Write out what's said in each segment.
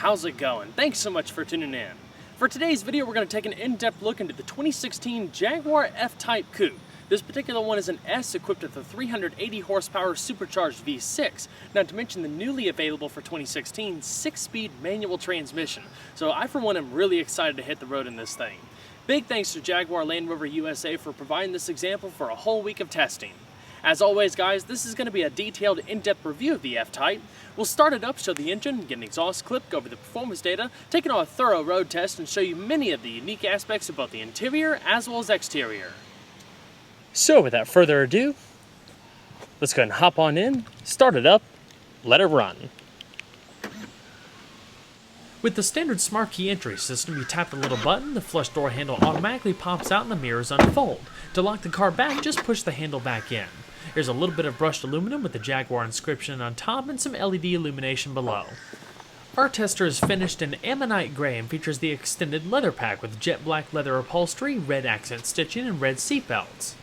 how's it going? Thanks so much for tuning in. For today's video, we're going to take an in-depth look into the 2016 Jaguar F-Type Coupe. This particular one is an S equipped with a 380 horsepower supercharged V6, not to mention the newly available for 2016 6-speed manual transmission. So I for one am really excited to hit the road in this thing. Big thanks to Jaguar Land Rover USA for providing this example for a whole week of testing. As always guys, this is going to be a detailed in-depth review of the F-Type. We'll start it up, show the engine, get an exhaust clip, go over the performance data, take it on a thorough road test, and show you many of the unique aspects of both the interior as well as exterior. So without further ado, let's go ahead and hop on in, start it up, let it run. With the standard smart key entry system, you tap the little button, the flush door handle automatically pops out and the mirrors unfold. To lock the car back, just push the handle back in. There's a little bit of brushed aluminum with the Jaguar inscription on top and some LED illumination below. Our tester is finished in ammonite gray and features the extended leather pack with jet black leather upholstery, red accent stitching, and red seat belts.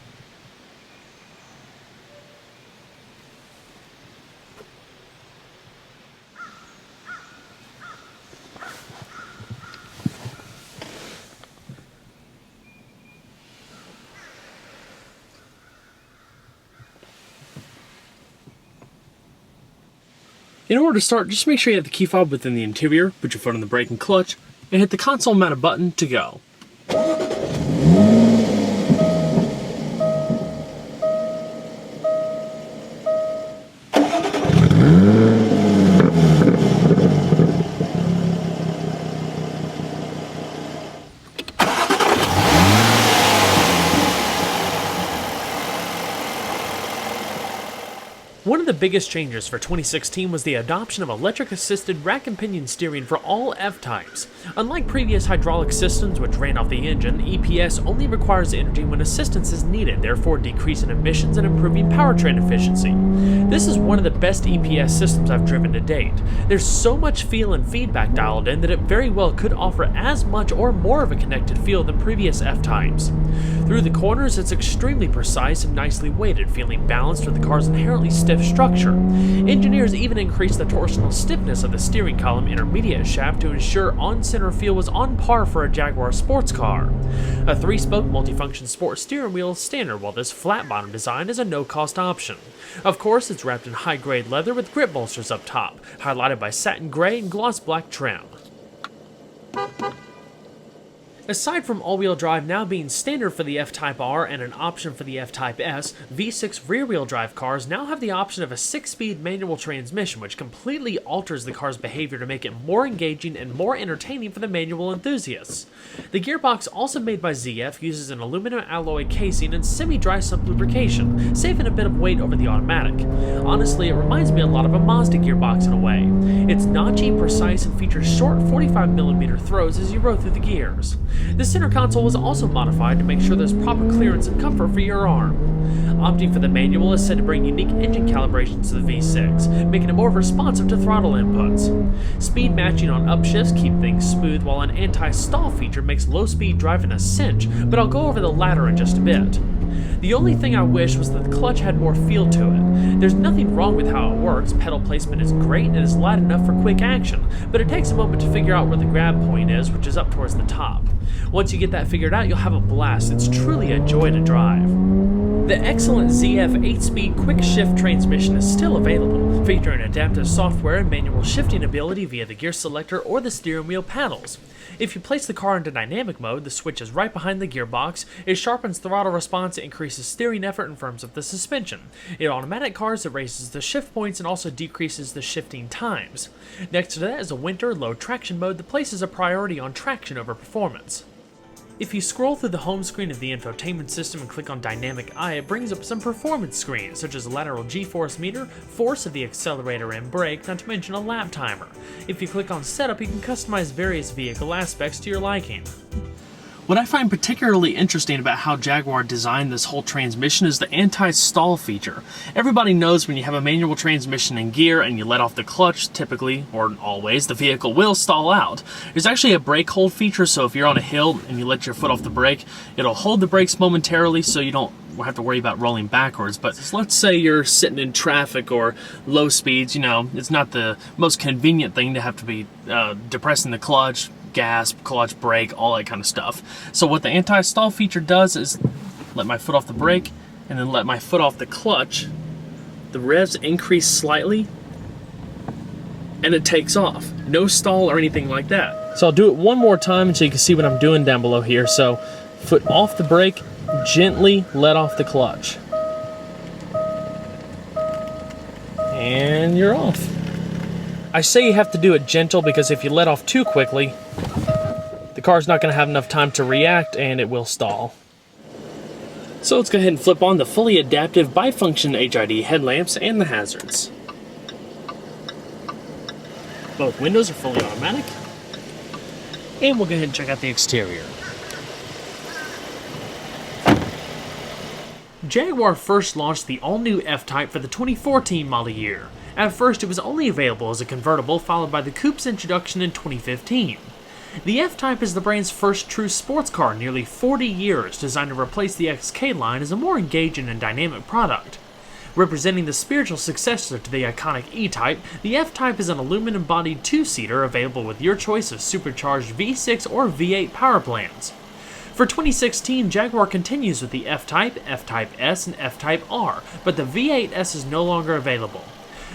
In order to start, just make sure you have the key fob within the interior, put your foot on the brake and clutch, and hit the console mounted button to go. One of the biggest changes for 2016 was the adoption of electric-assisted rack and pinion steering for all F-types. Unlike previous hydraulic systems which ran off the engine, EPS only requires energy when assistance is needed, therefore decreasing emissions and improving powertrain efficiency. This is one of the best EPS systems I've driven to date. There's so much feel and feedback dialed in that it very well could offer as much or more of a connected feel than previous F-types. Through the corners, it's extremely precise and nicely weighted, feeling balanced with the car's inherently stiff structure. Engineers even increased the torsional stiffness of the steering column intermediate shaft to ensure on-center feel was on par for a Jaguar sports car. A 3-spoke multifunction sport steering wheel is standard, while this flat-bottom design is a no-cost option. Of course, it's wrapped in high-grade leather with grip bolsters up top, highlighted by satin gray and gloss black trim. Aside from all-wheel drive now being standard for the F-Type R and an option for the F-Type S, V6 rear-wheel drive cars now have the option of a 6-speed manual transmission, which completely alters the car's behavior to make it more engaging and more entertaining for the manual enthusiasts. The gearbox, also made by ZF, uses an aluminum alloy casing and semi-dry sump lubrication, saving a bit of weight over the automatic. Honestly, it reminds me a lot of a Mazda gearbox in a way. It's notchy, precise, and features short 45mm throws as you roll through the gears. The center console was also modified to make sure there's proper clearance and comfort for your arm. Opting for the manual is said to bring unique engine calibrations to the V6, making it more responsive to throttle inputs. Speed matching on upshifts keep things smooth, while an anti-stall feature makes low-speed driving a cinch, but I'll go over the latter in just a bit. The only thing I wish was that the clutch had more feel to it. There's nothing wrong with how it works, pedal placement is great and is light enough for quick action, but it takes a moment to figure out where the grab point is, which is up towards the top. Once you get that figured out, you'll have a blast. It's truly a joy to drive. The excellent ZF 8-speed quick shift transmission is still available, featuring adaptive software and manual shifting ability via the gear selector or the steering wheel paddles. If you place the car into dynamic mode, the switch is right behind the gearbox. It sharpens throttle response, increases steering effort, and firms up the suspension. In automatic cars, it raises the shift points and also decreases the shifting times. Next to that is a winter low traction mode that places a priority on traction over performance. If you scroll through the home screen of the infotainment system and click on Dynamic Eye, it brings up some performance screens, such as lateral G-force meter, force of the accelerator and brake, not to mention a lap timer. If you click on Setup, you can customize various vehicle aspects to your liking. What I find particularly interesting about how Jaguar designed this whole transmission is the anti-stall feature. Everybody knows when you have a manual transmission in gear and you let off the clutch, typically, or always, the vehicle will stall out. There's actually a brake hold feature, so if you're on a hill and you let your foot off the brake, it'll hold the brakes momentarily so you don't have to worry about rolling backwards. But let's say you're sitting in traffic or low speeds, you know, it's not the most convenient thing to have to be depressing the clutch, gas, clutch, brake, all that kind of stuff. So what the anti-stall feature does is let my foot off the brake and then let my foot off the clutch. The revs increase slightly and it takes off. No stall or anything like that. So I'll do it one more time so you can see what I'm doing down below here. So foot off the brake, gently let off the clutch. And you're off. I say you have to do it gentle because if you let off too quickly, the car's not going to have enough time to react and it will stall. So let's go ahead and flip on the fully adaptive bifunction HID headlamps and the hazards. Both windows are fully automatic. And we'll go ahead and check out the exterior. Jaguar first launched the all-new F-Type for the 2014 model year. At first, it was only available as a convertible, followed by the Coupe's introduction in 2015. The F-Type is the brand's first true sports car in nearly 40 years, designed to replace the XK line as a more engaging and dynamic product. Representing the spiritual successor to the iconic E-Type, the F-Type is an aluminum-bodied two-seater available with your choice of supercharged V6 or V8 power plants. For 2016, Jaguar continues with the F-Type, F-Type S, and F-Type R, but the V8S is no longer available.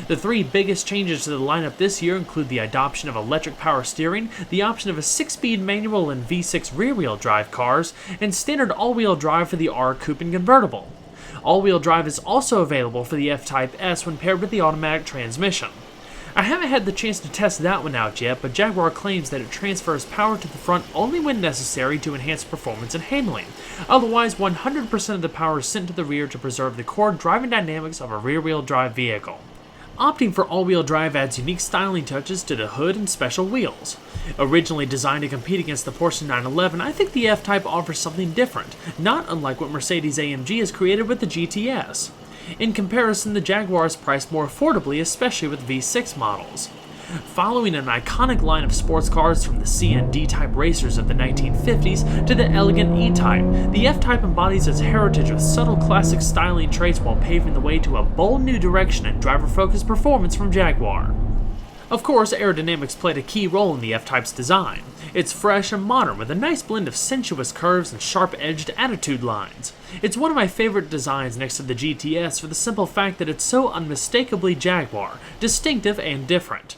The three biggest changes to the lineup this year include the adoption of electric power steering, the option of a 6-speed manual and V6 rear-wheel drive cars, and standard all-wheel drive for the R Coupe and convertible. All-wheel drive is also available for the F-Type S when paired with the automatic transmission. I haven't had the chance to test that one out yet, but Jaguar claims that it transfers power to the front only when necessary to enhance performance and handling. Otherwise, 100% of the power is sent to the rear to preserve the core driving dynamics of a rear-wheel drive vehicle. Opting for all-wheel drive adds unique styling touches to the hood and special wheels. Originally designed to compete against the Porsche 911, I think the F-Type offers something different, not unlike what Mercedes-AMG has created with the GTS. In comparison, the Jaguar is priced more affordably, especially with V6 models. Following an iconic line of sports cars from the C and D-type racers of the 1950s to the elegant E-Type, the F-Type embodies its heritage with subtle classic styling traits while paving the way to a bold new direction and driver-focused performance from Jaguar. Of course, aerodynamics played a key role in the F-Type's design. It's fresh and modern with a nice blend of sensuous curves and sharp-edged attitude lines. It's one of my favorite designs next to the GTS for the simple fact that it's so unmistakably Jaguar, distinctive and different.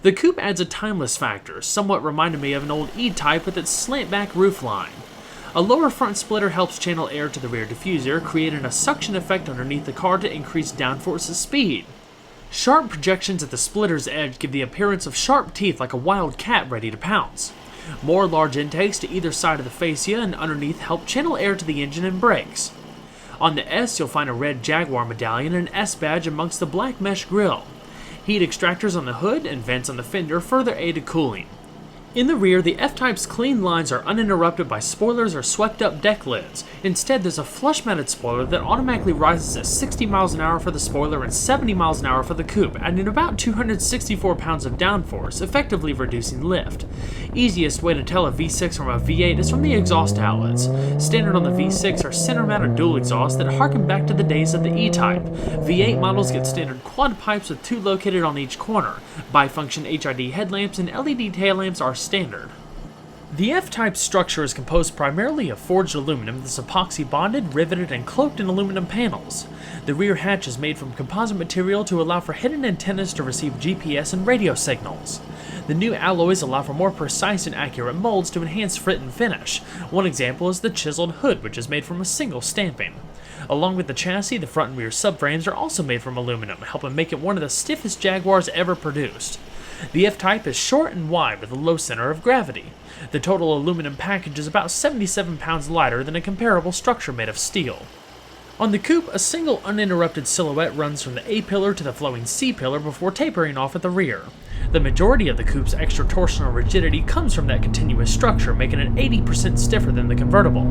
The Coupe adds a timeless factor, somewhat reminded me of an old E-Type with its slant-back roofline. A lower front splitter helps channel air to the rear diffuser, creating a suction effect underneath the car to increase downforce's speed. Sharp projections at the splitter's edge give the appearance of sharp teeth like a wild cat ready to pounce. More large intakes to either side of the fascia and underneath help channel air to the engine and brakes. On the S, you'll find a red Jaguar medallion and S badge amongst the black mesh grille. Heat extractors on the hood and vents on the fender further aid cooling. In the rear, the F-Type's clean lines are uninterrupted by spoilers or swept-up deck lids. Instead, there's a flush-mounted spoiler that automatically rises at 60 miles an hour for the spoiler and 70 miles an hour for the coupe, adding about 264 pounds of downforce, effectively reducing lift. Easiest way to tell a V6 from a V8 is from the exhaust outlets. Standard on the V6 are center-mounted dual exhausts that harken back to the days of the E-Type. V8 models get standard quad pipes with two located on each corner. Bifunction HID headlamps and LED tail lamps are standard. The F-Type structure is composed primarily of forged aluminum that's epoxy bonded, riveted, and cloaked in aluminum panels. The rear hatch is made from composite material to allow for hidden antennas to receive GPS and radio signals. The new alloys allow for more precise and accurate molds to enhance fit and finish. One example is the chiseled hood, which is made from a single stamping. Along with the chassis, the front and rear subframes are also made from aluminum, helping make it one of the stiffest Jaguars ever produced. The F-Type is short and wide with a low center of gravity. The total aluminum package is about 77 pounds lighter than a comparable structure made of steel. On the coupe, a single uninterrupted silhouette runs from the A-pillar to the flowing C-pillar before tapering off at the rear. The majority of the coupe's extra torsional rigidity comes from that continuous structure, making it 80% stiffer than the convertible.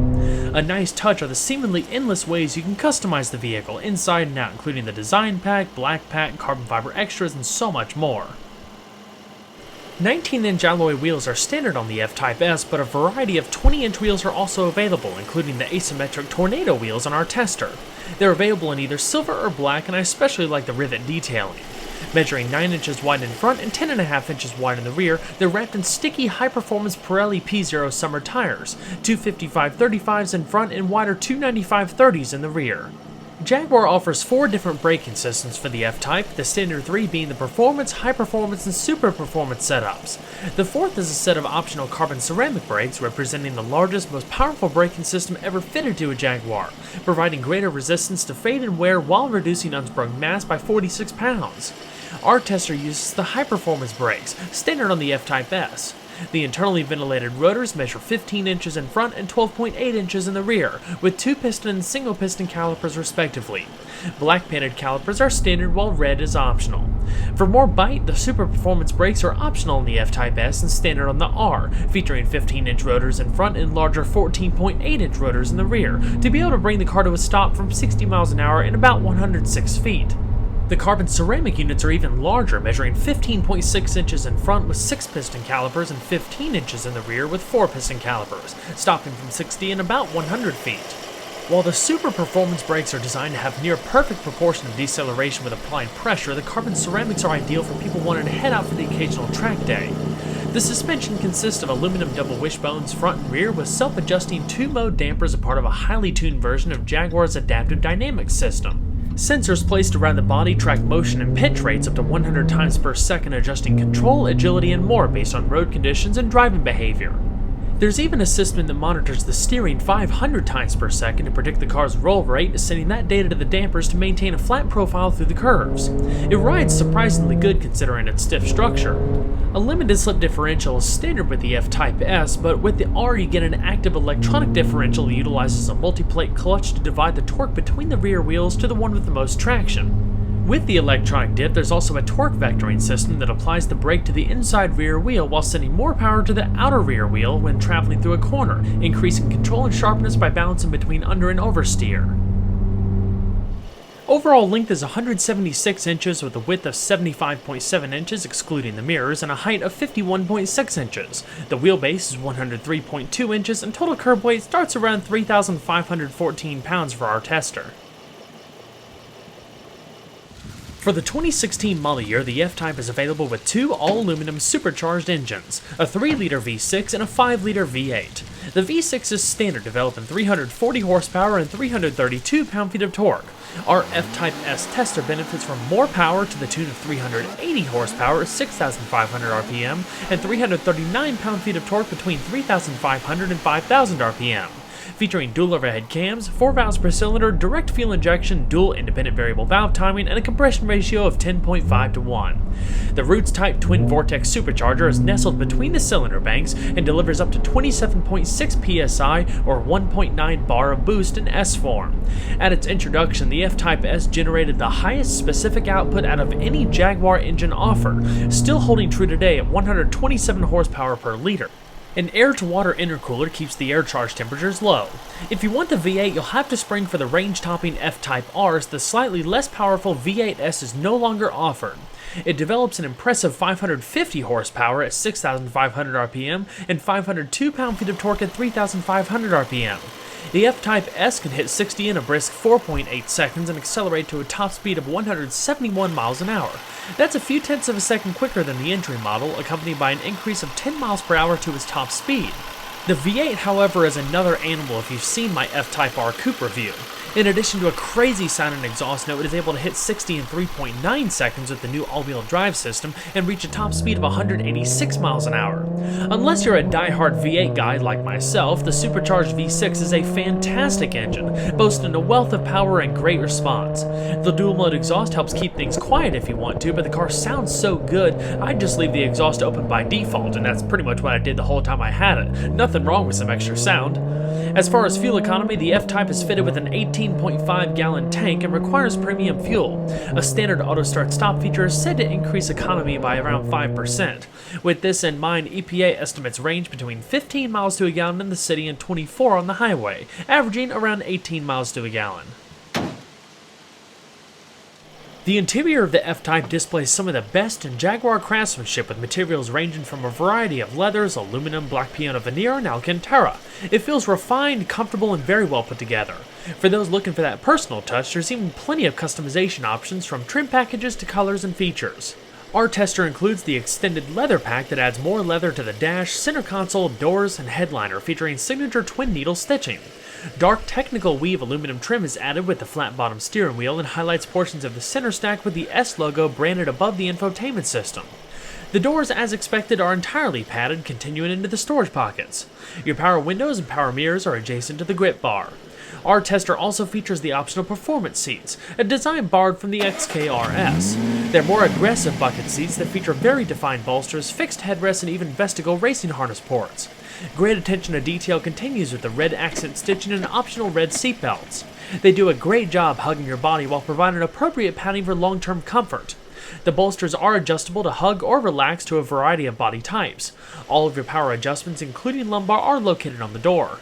A nice touch are the seemingly endless ways you can customize the vehicle inside and out, including the design pack, black pack, carbon fiber extras, and so much more. 19-inch alloy wheels are standard on the F-Type S, but a variety of 20-inch wheels are also available, including the asymmetric Tornado wheels on our tester. They're available in either silver or black, and I especially like the rivet detailing. Measuring 9 inches wide in front and 10.5 inches wide in the rear, they're wrapped in sticky, high-performance Pirelli P0 summer tires, 255/35s in front and wider 295/30s in the rear. Jaguar offers 4 different braking systems for the F-Type, the standard 3 being the Performance, High Performance, and Super Performance setups. The 4th is a set of optional carbon ceramic brakes, representing the largest, most powerful braking system ever fitted to a Jaguar, providing greater resistance to fade and wear while reducing unsprung mass by 46 pounds. Our tester uses the High Performance brakes, standard on the F-Type S. The internally ventilated rotors measure 15 inches in front and 12.8 inches in the rear, with 2-piston and single-piston calipers respectively. Black painted calipers are standard while red is optional. For more bite, the Super Performance brakes are optional on the F-Type S and standard on the R, featuring 15-inch rotors in front and larger 14.8-inch rotors in the rear, to be able to bring the car to a stop from 60 miles an hour in about 106 feet. The carbon ceramic units are even larger, measuring 15.6 inches in front with 6-piston calipers and 15 inches in the rear with 4-piston calipers, stopping from 60 in about 100 feet. While the Super Performance brakes are designed to have near perfect proportion of deceleration with applied pressure, the carbon ceramics are ideal for people wanting to head out for the occasional track day. The suspension consists of aluminum double wishbones front and rear with self-adjusting 2-mode dampers, a part of a highly tuned version of Jaguar's adaptive dynamics system. Sensors placed around the body track motion and pitch rates up to 100 times per second, adjusting control, agility, and more based on road conditions and driving behavior. There's even a system that monitors the steering 500 times per second to predict the car's roll rate, sending that data to the dampers to maintain a flat profile through the curves. It rides surprisingly good considering its stiff structure. A limited slip differential is standard with the F-Type S, but with the R you get an active electronic differential that utilizes a multi-plate clutch to divide the torque between the rear wheels to the one with the most traction. With the electronic dip, there's also a torque vectoring system that applies the brake to the inside rear wheel while sending more power to the outer rear wheel when traveling through a corner, increasing control and sharpness by balancing between under and oversteer. Overall length is 176 inches with a width of 75.7 inches excluding the mirrors and a height of 51.6 inches. The wheelbase is 103.2 inches and total curb weight starts around 3,514 pounds for our tester. For the 2016 model year, the F-Type is available with 2 all-aluminum supercharged engines, a 3-liter V6 and a 5-liter V8. The V6 is standard, developing 340 horsepower and 332 pound-feet of torque. Our F-Type S tester benefits from more power to the tune of 380 horsepower at 6,500 RPM and 339 pound-feet of torque between 3,500 and 5,000 RPM. Featuring dual overhead cams, 4 valves per cylinder, direct fuel injection, dual independent variable valve timing, and a compression ratio of 10.5 to 1. The Roots Type Twin Vortex Supercharger is nestled between the cylinder banks and delivers up to 27.6 psi or 1.9 bar of boost in S form. At its introduction, the F-Type S generated the highest specific output out of any Jaguar engine offered, still holding true today at 127 horsepower per liter. An air-to-water intercooler keeps the air charge temperatures low. If you want the V8, you'll have to spring for the range-topping F-Type R, as the slightly less powerful V8S is no longer offered. It develops an impressive 550 horsepower at 6,500 RPM and 502 pound-feet of torque at 3,500 RPM. The F-Type S can hit 60 in a brisk 4.8 seconds and accelerate to a top speed of 171 miles an hour. That's a few tenths of a second quicker than the entry model, accompanied by an increase of 10 miles per hour to its top speed. The V8, however, is another animal if you've seen my F-Type R Coupe review. In addition to a crazy sounding exhaust note, it is able to hit 60 in 3.9 seconds with the new all-wheel drive system and reach a top speed of 186 miles an hour. Unless you're a die-hard V8 guy like myself, the supercharged V6 is a fantastic engine, boasting a wealth of power and great response. The dual-mode exhaust helps keep things quiet if you want to, but the car sounds so good, I'd just leave the exhaust open by default, and that's pretty much what I did the whole time I had it. Nothing wrong with some extra sound. As far as fuel economy, the F-Type is fitted with an 18.5 gallon tank and requires premium fuel. A standard auto start-stop feature is said to increase economy by around 5%. With this in mind, EPA estimates range between 15 miles to a gallon in the city and 24 on the highway, averaging around 18 miles to a gallon. The interior of the F-Type displays some of the best in Jaguar craftsmanship with materials ranging from a variety of leathers, aluminum, black piano veneer, and Alcantara. It feels refined, comfortable, and very well put together. For those looking for that personal touch, there's even plenty of customization options from trim packages to colors and features. Our tester includes the extended leather pack that adds more leather to the dash, center console, doors, and headliner, featuring signature twin needle stitching. Dark technical weave aluminum trim is added with the flat bottom steering wheel and highlights portions of the center stack with the S logo branded above the infotainment system. The doors, as expected, are entirely padded, continuing into the storage pockets. Your power windows and power mirrors are adjacent to the grip bar. Our tester also features the optional performance seats, a design borrowed from the XKRS. They're more aggressive bucket seats that feature very defined bolsters, fixed headrests, and even vestigial racing harness ports. Great attention to detail continues with the red accent stitching and optional red seatbelts. They do a great job hugging your body while providing appropriate padding for long-term comfort. The bolsters are adjustable to hug or relax to a variety of body types. All of your power adjustments, including lumbar, are located on the door.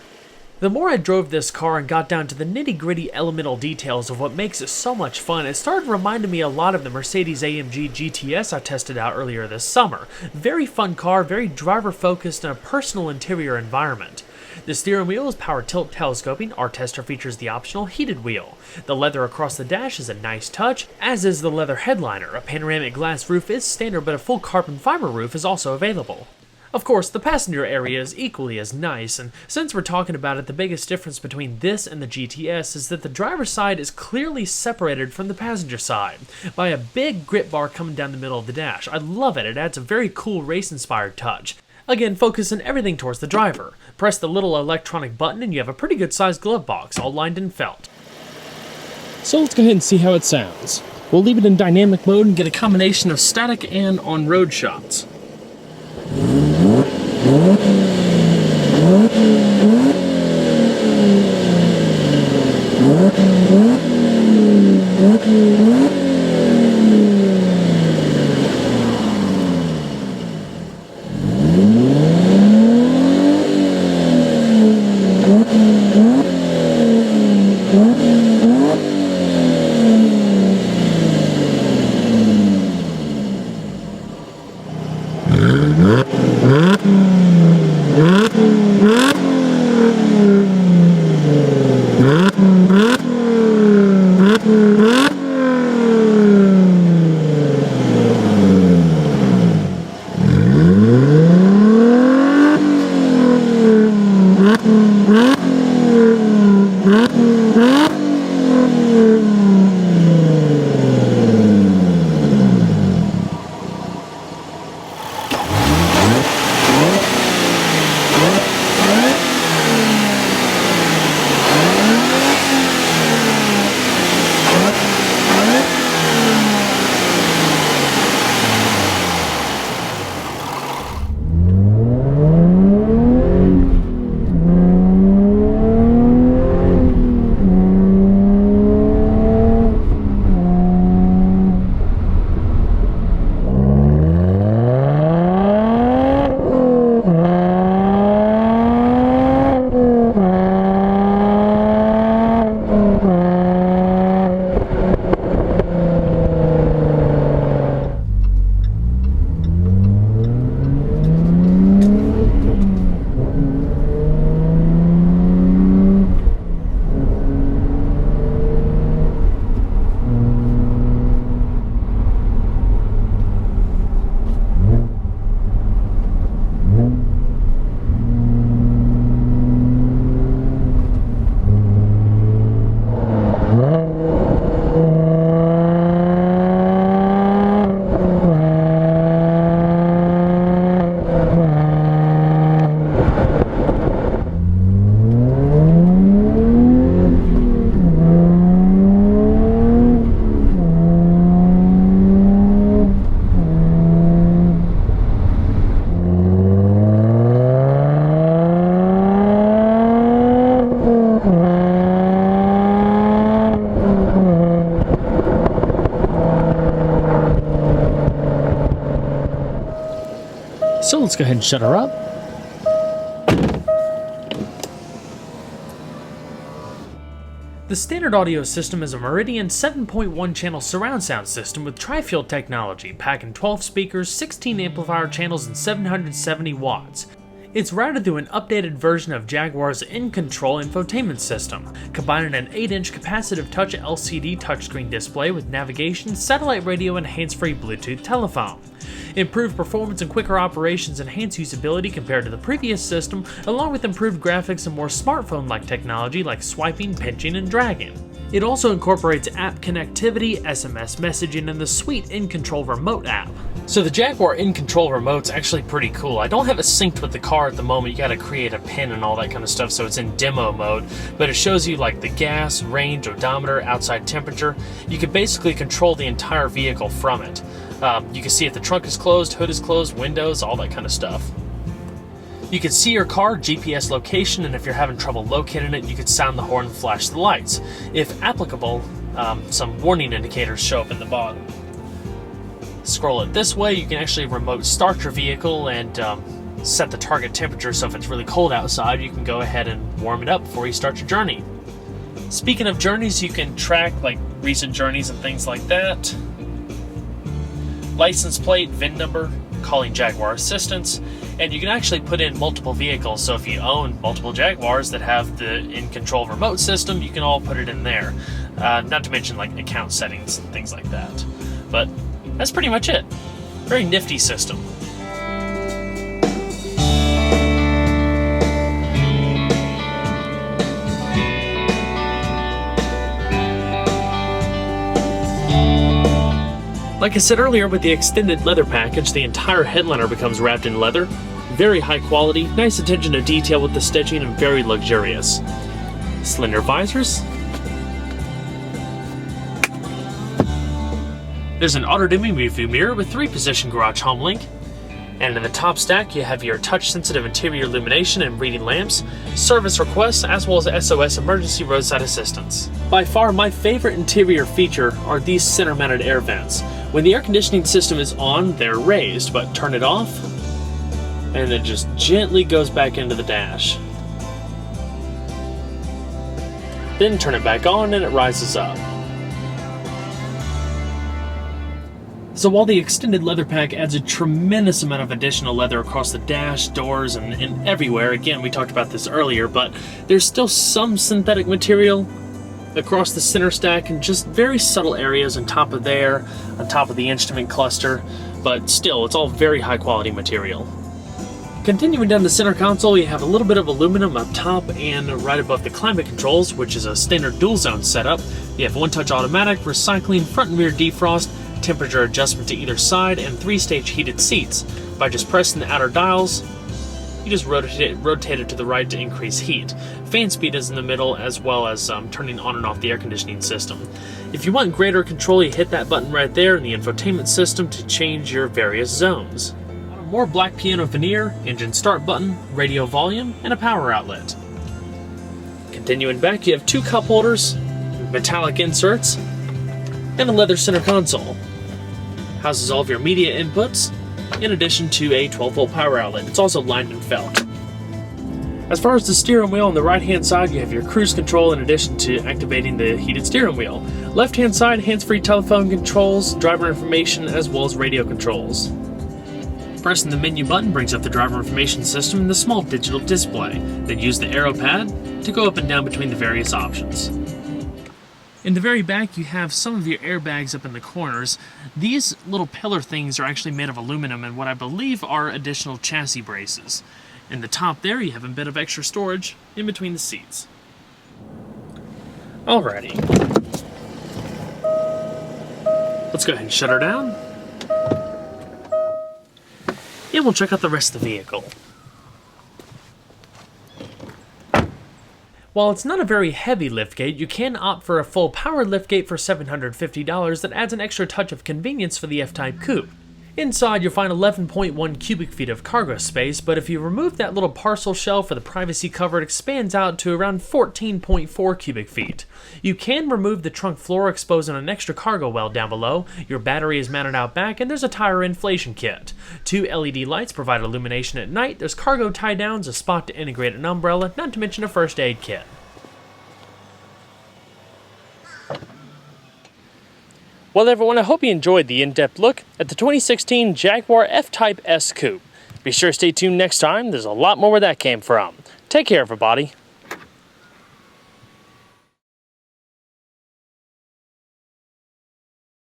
The more I drove this car and got down to the nitty-gritty elemental details of what makes it so much fun, it started reminding me a lot of the Mercedes-AMG GTS I tested out earlier this summer. Very fun car, very driver-focused, and a personal interior environment. The steering wheel is power tilt telescoping. Our tester features the optional heated wheel. The leather across the dash is a nice touch, as is the leather headliner. A panoramic glass roof is standard, but a full carbon fiber roof is also available. Of course, the passenger area is equally as nice, and since we're talking about it, the biggest difference between this and the GTS is that the driver's side is clearly separated from the passenger side by a big grip bar coming down the middle of the dash. I love it. It adds a very cool race-inspired touch. Again, focusing everything towards the driver. Press the little electronic button and you have a pretty good sized glove box, all lined in felt. So let's go ahead and see how it sounds. We'll leave it in dynamic mode and get a combination of static and on-road shots. So let's go ahead and shut her up. The standard audio system is a Meridian 7.1 channel surround sound system with tri-field technology, packing 12 speakers, 16 amplifier channels, and 770 watts. It's routed through an updated version of Jaguar's in-control infotainment system, combining an 8-inch capacitive touch LCD touchscreen display with navigation, satellite radio, and hands-free Bluetooth telephone. Improved performance and quicker operations enhance usability compared to the previous system, along with improved graphics and more smartphone-like technology like swiping, pinching, and dragging. It also incorporates app connectivity, SMS messaging, and the sweet in-control remote app. So the Jaguar in-control remote's actually pretty cool. I don't have it synced with the car at the moment. You gotta create a pin and all that kind of stuff, so it's in demo mode. But it shows you like the gas, range, odometer, outside temperature. You can basically control the entire vehicle from it. You can see if the trunk is closed, hood is closed, windows, all that kind of stuff. You can see your car, GPS location, and if you're having trouble locating it, you can sound the horn and flash the lights. If applicable, some warning indicators show up in the bottom. Scroll it this way, you can actually remote start your vehicle and set the target temperature, so if it's really cold outside, you can go ahead and warm it up before you start your journey. Speaking of journeys, you can track like recent journeys and things like that. License plate, VIN number, calling Jaguar assistance, and you can actually put in multiple vehicles, so if you own multiple Jaguars that have the in-control remote system, you can all put it in there. Not to mention like account settings and things like that. But that's pretty much it. Very nifty system. Like I said earlier, with the extended leather package, the entire headliner becomes wrapped in leather. Very high quality, nice attention to detail with the stitching, and very luxurious. Slender visors. There's an auto-dimming rearview mirror with 3-position garage home link. And in the top stack, you have your touch-sensitive interior illumination and reading lamps, service requests, as well as SOS emergency roadside assistance. By far, my favorite interior feature are these center-mounted air vents. When the air conditioning system is on, they're raised, but turn it off, and it just gently goes back into the dash. Then turn it back on, and it rises up. So while the extended leather pack adds a tremendous amount of additional leather across the dash, doors, and everywhere, again, we talked about this earlier, but there's still some synthetic material across the center stack and just very subtle areas on top of there, on top of the instrument cluster, but still, it's all very high quality material. Continuing down the center console, you have a little bit of aluminum up top and right above the climate controls, which is a standard dual zone setup. You have one-touch automatic, recycling, front and rear defrost, temperature adjustment to either side, and 3-stage heated seats. By just pressing the outer dials, you just rotate it to the right to increase heat. Fan speed is in the middle, as well as turning on and off the air conditioning system. If you want greater control, you hit that button right there in the infotainment system to change your various zones. More black piano veneer, engine start button, radio volume, and a power outlet. Continuing back, you have 2 cup holders, metallic inserts, and a leather center console. Houses all of your media inputs, in addition to a 12-volt power outlet. It's also lined in felt. As far as the steering wheel, on the right-hand side, you have your cruise control in addition to activating the heated steering wheel. Left-hand side, hands-free telephone controls, driver information, as well as radio controls. Pressing the menu button brings up the driver information system and the small digital display. Then use the arrow pad to go up and down between the various options. In the very back, you have some of your airbags up in the corners. These little pillar things are actually made of aluminum and what I believe are additional chassis braces. In the top there, you have a bit of extra storage in between the seats. Alrighty. Let's go ahead and shut her down. And we'll check out the rest of the vehicle. While it's not a very heavy liftgate, you can opt for a full power liftgate for $750 that adds an extra touch of convenience for the F-Type Coupe. Inside, you'll find 11.1 cubic feet of cargo space, but if you remove that little parcel shell for the privacy cover, it expands out to around 14.4 cubic feet. You can remove the trunk floor, exposing an extra cargo well down below. Your battery is mounted out back, and there's a tire inflation kit. 2 LED lights provide illumination at night. There's cargo tie-downs, a spot to integrate an umbrella, not to mention a first aid kit. Well everyone, I hope you enjoyed the in-depth look at the 2016 Jaguar F-Type S Coupe. Be sure to stay tuned next time, there's a lot more where that came from. Take care everybody.